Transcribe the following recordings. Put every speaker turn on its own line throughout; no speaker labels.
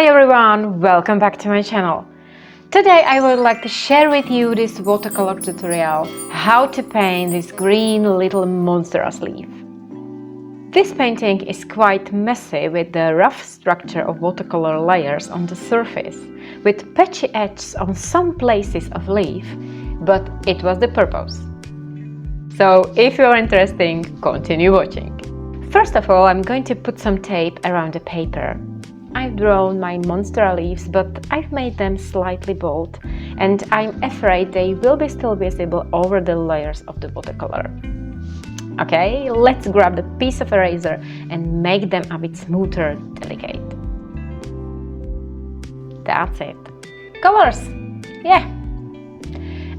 everyone, welcome back to my channel. Today I would like to share with you this watercolor tutorial how to paint this green little Monsteras leaf. This painting is quite messy with the rough structure of watercolor layers on the surface, with patchy edges on some places of leaf, but it was the purpose. So if you are interested, continue watching. First of all, I'm going to put some tape around the paper. I've drawn my Monstera leaves, but I've made them slightly bold, and I'm afraid they will be still visible over the layers of the watercolor. Okay, let's grab the piece of eraser and make them a bit smoother, delicate. That's it. Colors! Yeah!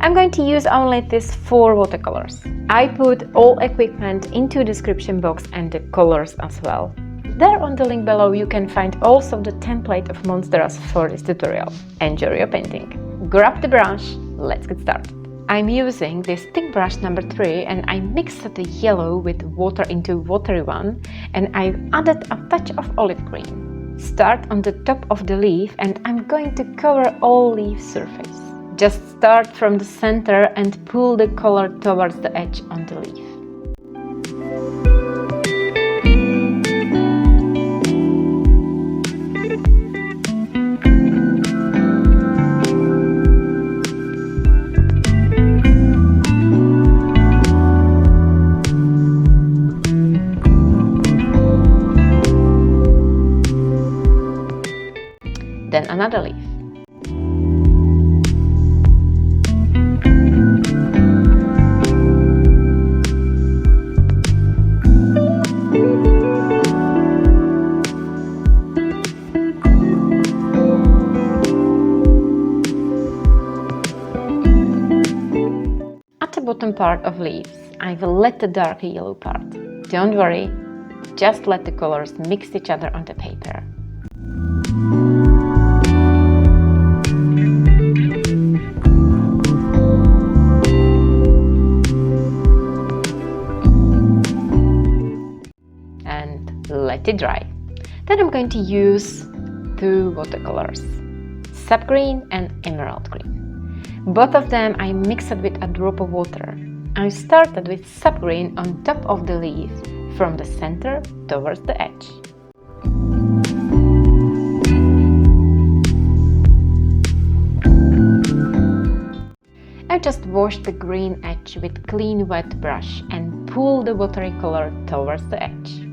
I'm going to use only these 4 watercolors. I put all equipment into the description box and the colors as well. There on the link below you can find also the template of Monsteras for this tutorial. Enjoy your painting! Grab the brush, let's get started. I'm using this thick brush number 3 and I mixed the yellow with water into watery one, and I've added a touch of olive green. Start on the top of the leaf and I'm going to cover all leaf surface. Just start from the center and pull the color towards the edge on the leaf. Then another leaf. At the bottom part of leaves, I will let the dark yellow part. Don't worry, just let the colors mix each other on the paper. Let it dry. Then I'm going to use 2 watercolors, sap green and emerald green. Both of them I mixed with a drop of water. I started with sap green on top of the leaf, from the center towards the edge. I just washed the green edge with clean wet brush and pull the watery color towards the edge.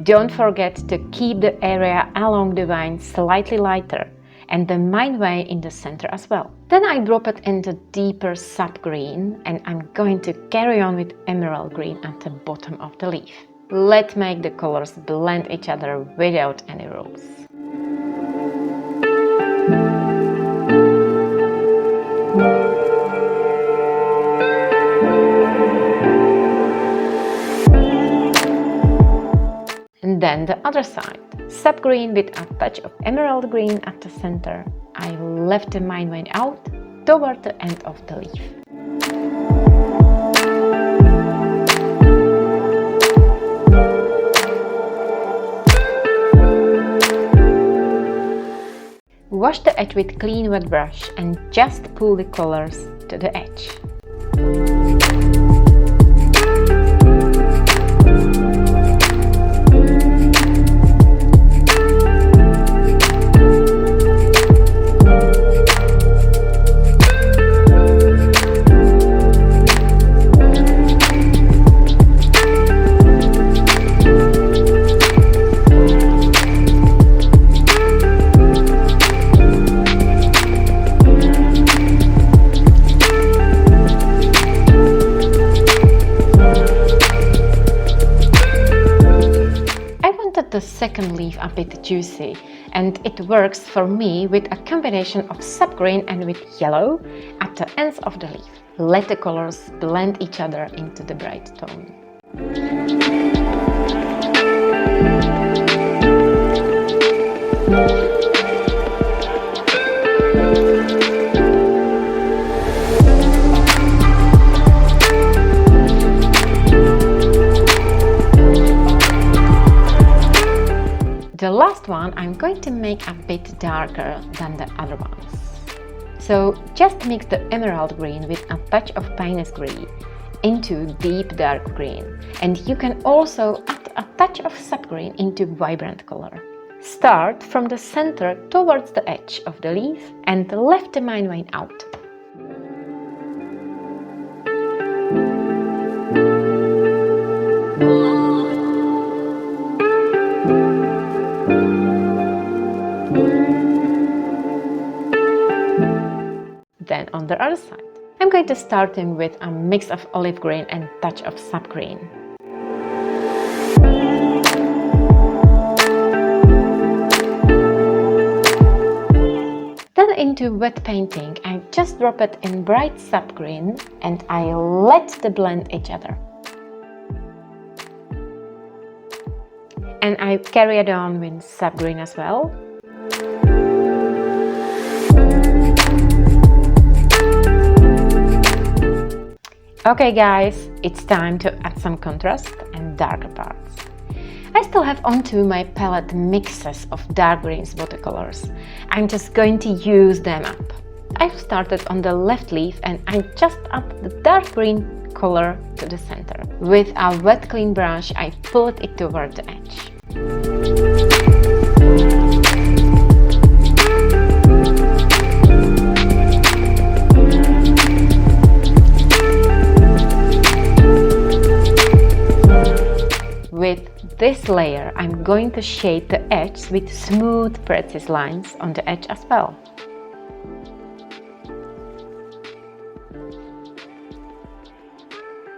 Don't forget to keep the area along the vine slightly lighter and the main way in the center as well. Then I drop it into deeper sap green and I'm going to carry on with emerald green at the bottom of the leaf. Let's make the colors blend each other without any rules. And then the other side, sap green with a touch of emerald green at the center. I left the main vein out toward the end of the leaf. Wash the edge with clean wet brush and just pull the colors to the edge. The second leaf a bit juicy, and it works for me with a combination of sap green and with yellow at the ends of the leaf. Let the colors blend each other into the bright tone. last one I'm going to make a bit darker than the other ones. So just mix the emerald green with a touch of Payne's green into deep dark green, and you can also add a touch of subgreen into vibrant color. Start from the center towards the edge of the leaf and left the main vein out. Then on the other side, I'm going to start with a mix of olive green and touch of subgreen. Then into wet painting, I just drop it in bright subgreen and I let the blend each other. And I carry it on with subgreen as well. Okay guys, it's time to add some contrast and darker parts. I still have onto my palette mixes of dark greens watercolors. I'm just going to use them up. I've started on the left leaf and I just add the dark green color to the center. With a wet clean brush, I pulled it toward the edge. With this layer, I'm going to shade the edge with smooth, precise lines on the edge as well.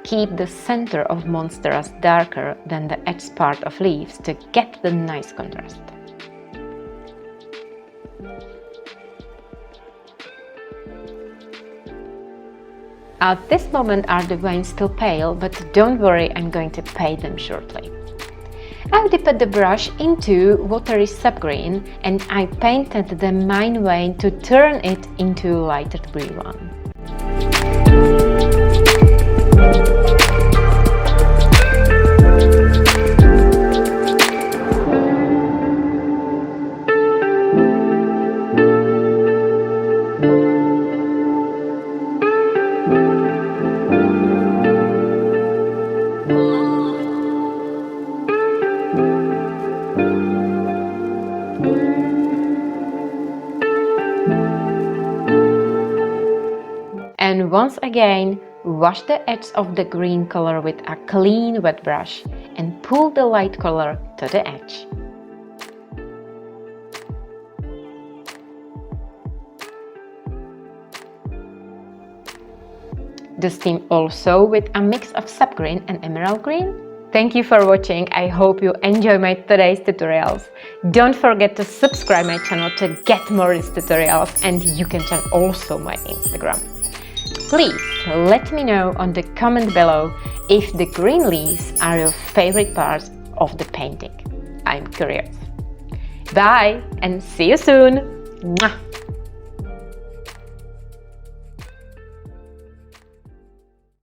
Keep the center of Monsteras darker than the edge part of leaves to get the nice contrast. At this moment are the veins still pale, but don't worry, I'm going to paint them shortly. I've dipped the brush into watery subgreen and I painted the main vein to turn it into a lighter green one. And once again, wash the edge of the green color with a clean wet brush and pull the light color to the edge. The stem also with a mix of subgreen and emerald green. Thank you for watching. I hope you enjoy my today's tutorials. Don't forget to subscribe my channel to get more these tutorials, and you can check also my Instagram. Please let me know on the comment below if the green leaves are your favorite part of the painting. I'm curious. Bye and see you soon! Mwah!